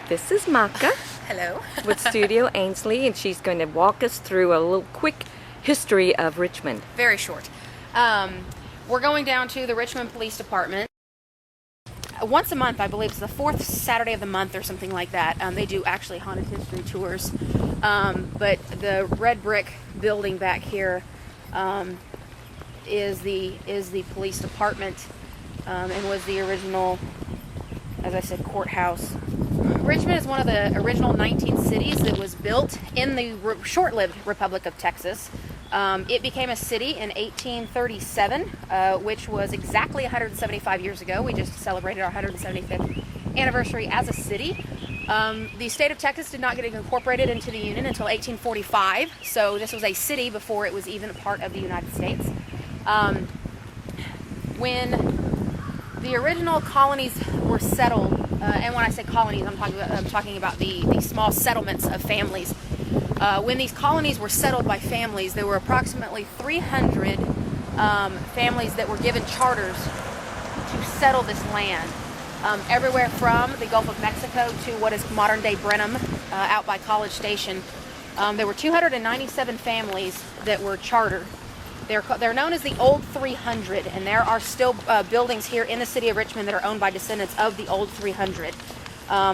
This is Maca Hello. with Studio Ainsley, and she's going to walk us through a little quick history of Richmond. Very short. We're going down to the Richmond Police Department. Once a month, I believe it's the fourth Saturday of the month or something like that. They do actually haunted history tours. But the red brick building back here is the police department and was the original, as I said, courthouse. Richmond is one of the original 19 cities that was built in the short-lived Republic of Texas. It became a city in 1837, which was exactly 175 years ago. We just celebrated our 175th anniversary as a city. The state of Texas did not get incorporated into the Union until 1845, so this was a city before it was even a part of the United States. When the original colonies were settled, and when I say colonies, I'm talking about the small settlements of families. When these colonies were settled by families, there were approximately 300 families that were given charters to settle this land. Everywhere from the Gulf of Mexico to what is modern-day Brenham, out by College Station. There were 297 families that were chartered. They're known as the Old 300, and there are still buildings here in the city of Richmond that are owned by descendants of the Old 300.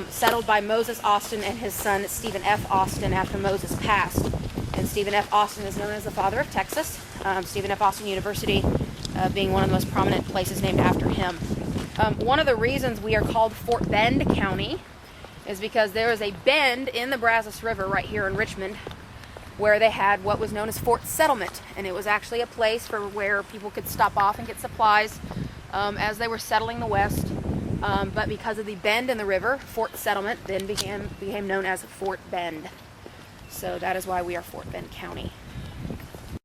Settled by Moses Austin and his son Stephen F. Austin after Moses passed. And Stephen F. Austin is known as the father of Texas. Stephen F. Austin University being one of the most prominent places named after him. One of the reasons we are called Fort Bend County is because there is a bend in the Brazos River right here in Richmond where they had what was known as Fort Settlement, and it was actually a place for where people could stop off and get supplies as they were settling the West. But because of the bend in the river, Fort Settlement then became known as Fort Bend. So that is why we are Fort Bend County.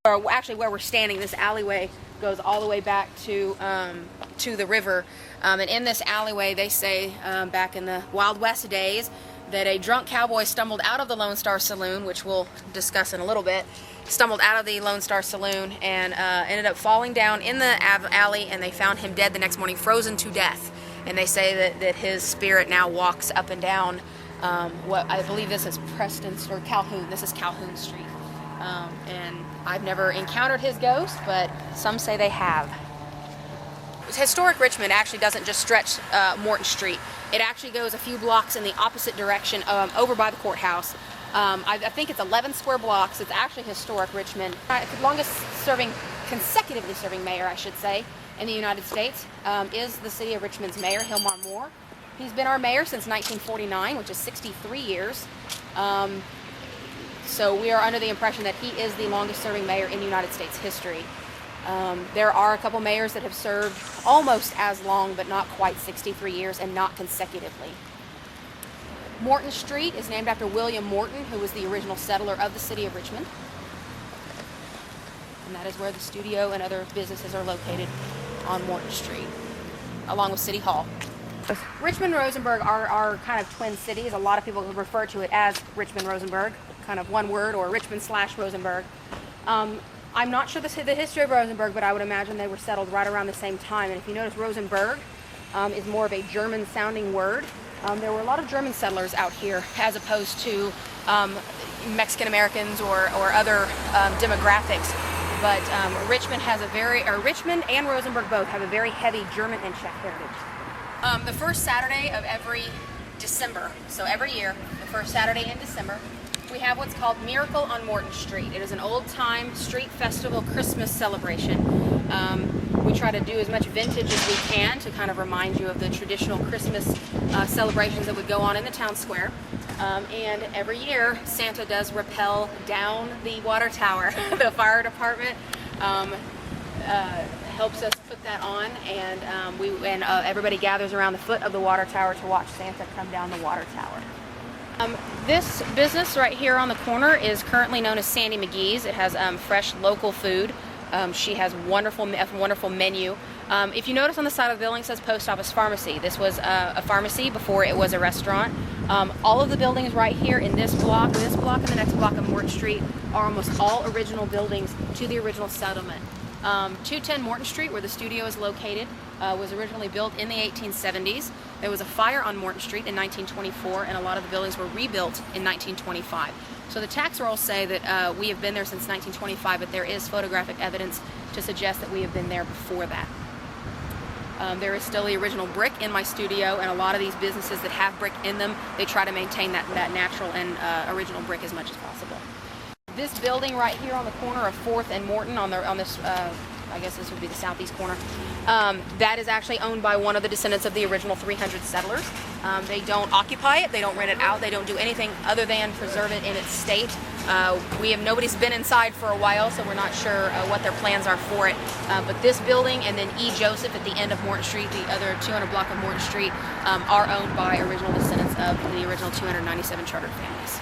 Or actually, where we're standing, this alleyway goes all the way back to the river. And in this alleyway, they say back in the Wild West days that a drunk cowboy stumbled out of the Lone Star Saloon, which we'll discuss in a little bit, stumbled out of the Lone Star Saloon and ended up falling down in the alley, and they found him dead the next morning, frozen to death. And they say that his spirit now walks up and down what I believe this is Preston or Calhoun. This is Calhoun Street. And I've never encountered his ghost, but some say they have. Historic Richmond actually doesn't just stretch Morton Street. It actually goes a few blocks in the opposite direction over by the courthouse. I think it's 11 square blocks. It's actually historic Richmond. The longest consecutively serving mayor, I should say, in the United States is the city of Richmond's mayor, Hilmar Moore. He's been our mayor since 1949, which is 63 years. So we are under the impression that he is the longest serving mayor in United States history. There are a couple mayors that have served almost as long, but not quite 63 years and not consecutively. Morton Street is named after William Morton, who was the original settler of the city of Richmond. And that is where the studio and other businesses are located on Morton Street, along with City Hall. Richmond and Rosenberg are kind of twin cities. A lot of people refer to it as Richmond-Rosenberg, kind of one word, or Richmond/Rosenberg. I'm not sure the history of Rosenberg, but I would imagine they were settled right around the same time. And if you notice, Rosenberg is more of a German-sounding word. There were a lot of German settlers out here, as opposed to Mexican Americans or other demographics. But Richmond and Rosenberg both have a very heavy German and Czech heritage. The first Saturday of every December, so every year, the first Saturday in December, we have what's called Miracle on Morton Street. It is an old-time street festival Christmas celebration. We try to do as much vintage as we can to kind of remind you of the traditional Christmas celebrations that would go on in the town square. And every year, Santa does rappel down the water tower. The fire department helps us put that on, and everybody gathers around the foot of the water tower to watch Santa come down the water tower. This business right here on the corner is currently known as Sandy McGee's. It has fresh local food. She has a wonderful menu. If you notice on the side of the building, it says Post Office Pharmacy. This was a pharmacy before it was a restaurant. All of the buildings right here in this block, and the next block of Morton Street are almost all original buildings to the original settlement. 210 Morton Street, where the studio is located, was originally built in the 1870s. There was a fire on Morton Street in 1924, and a lot of the buildings were rebuilt in 1925. So the tax rolls say that we have been there since 1925, but there is photographic evidence to suggest that we have been there before that. There is still the original brick in my studio, and a lot of these businesses that have brick in them, they try to maintain that natural and original brick as much as possible. This building right here on the corner of 4th and Morton, on this, I guess this would be the southeast corner, that is actually owned by one of the descendants of the original 300 settlers. They don't occupy it, they don't rent it out, they don't do anything other than preserve it in its state. Nobody's been inside for a while, so we're not sure what their plans are for it. But this building and then E. Joseph at the end of Morton Street, the other 200 block of Morton Street, are owned by original descendants of the original 297 chartered families.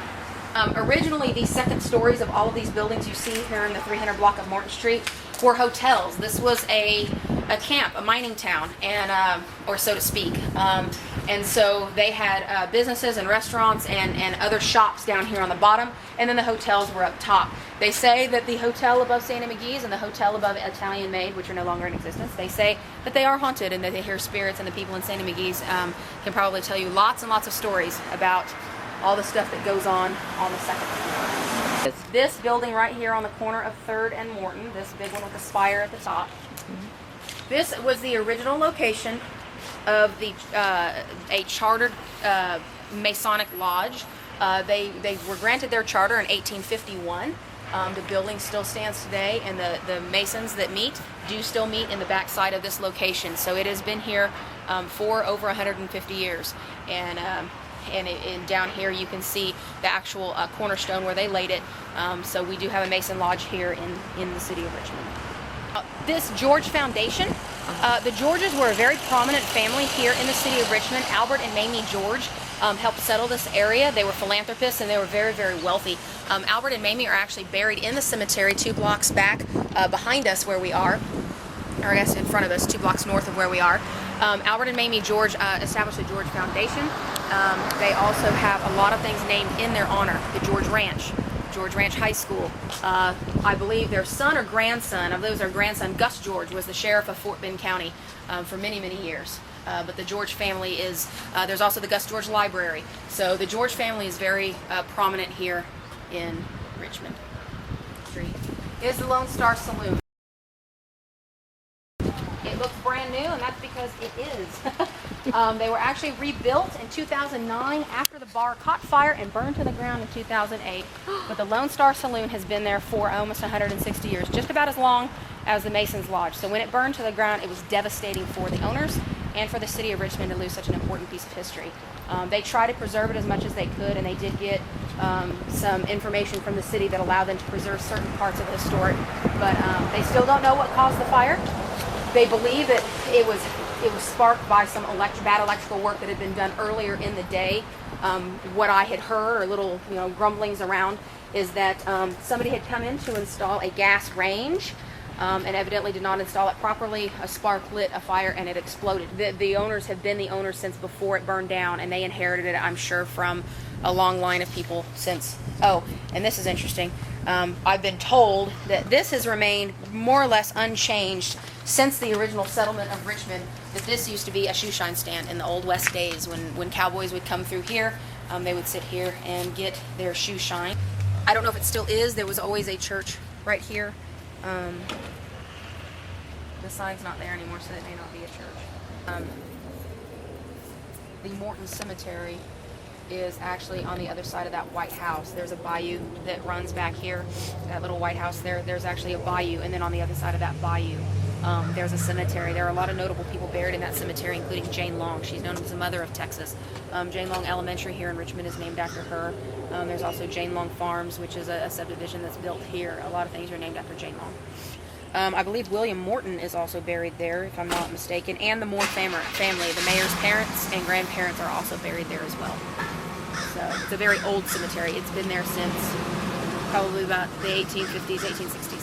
Originally, these second stories of all of these buildings you see here in the 300 block of Morton Street were hotels. This was a camp, a mining town, and or so to speak. And so they had businesses and restaurants and other shops down here on the bottom, and then the hotels were up top. They say that the hotel above Santa McGee's and the hotel above Italian Maid, which are no longer in existence, they say that they are haunted and that they hear spirits, and the people in Santa McGee's can probably tell you lots and lots of stories about all the stuff that goes on the second floor. This building right here on the corner of 3rd and Morton, this big one with the spire at the top, this was the original location of a chartered Masonic lodge. They were granted their charter in 1851. The building still stands today, and the Masons that meet do still meet in the back side of this location. So it has been here for over 150 years. And down here you can see the actual cornerstone where they laid it. So we do have a Mason Lodge here in the city of Richmond. This George Foundation, the Georges were a very prominent family here in the city of Richmond. Albert and Mamie George helped settle this area. They were philanthropists, and they were very, very wealthy. Albert and Mamie are actually buried in the cemetery 2 blocks back behind us where we are, or I guess in front of us, 2 blocks north of where we are. Albert and Mamie George established the George Foundation. They also have a lot of things named in their honor. The George Ranch High School. I believe their son or grandson, Gus George, was the sheriff of Fort Bend County for many, many years. But the George family is, there's also the Gus George Library. So the George family is very prominent here in Richmond. Is the Lone Star Saloon. It looks brand new, and that's because it is. They were actually rebuilt in 2009 after the bar caught fire and burned to the ground in 2008. But the Lone Star Saloon has been there for almost 160 years, just about as long as the Masons Lodge. So when it burned to the ground, it was devastating for the owners and for the city of Richmond to lose such an important piece of history. They tried to preserve it as much as they could, and they did get some information from the city that allowed them to preserve certain parts of the historic. But they still don't know what caused the fire. They believe that it was sparked by some bad electrical work that had been done earlier in the day. What I had heard, or little grumblings around, is that somebody had come in to install a gas range and evidently did not install it properly. A spark lit a fire and it exploded. The owners have been the owners since before it burned down, and they inherited it, I'm sure, from a long line of people since. Oh, and this is interesting. I've been told that this has remained more or less unchanged since the original settlement of Richmond, that this used to be a shoe shine stand in the old West days when cowboys would come through here. They would sit here and get their shoe shine. I don't know if it still is. There was always a church right here. The sign's not there anymore, so it may not be a church. The Morton Cemetery is actually on the other side of that white house. There's a bayou that runs back here, that little white house there. There's actually a bayou, and then on the other side of that bayou, there's a cemetery. There are a lot of notable people buried in that cemetery, including Jane Long. She's known as the mother of Texas. Jane Long Elementary here in Richmond is named after her. There's also Jane Long Farms, which is a subdivision that's built here. A lot of things are named after Jane Long. I believe William Morton is also buried there, if I'm not mistaken, and the Moore family. The mayor's parents and grandparents are also buried there as well. So it's a very old cemetery. It's been there since probably about the 1850s, 1860s.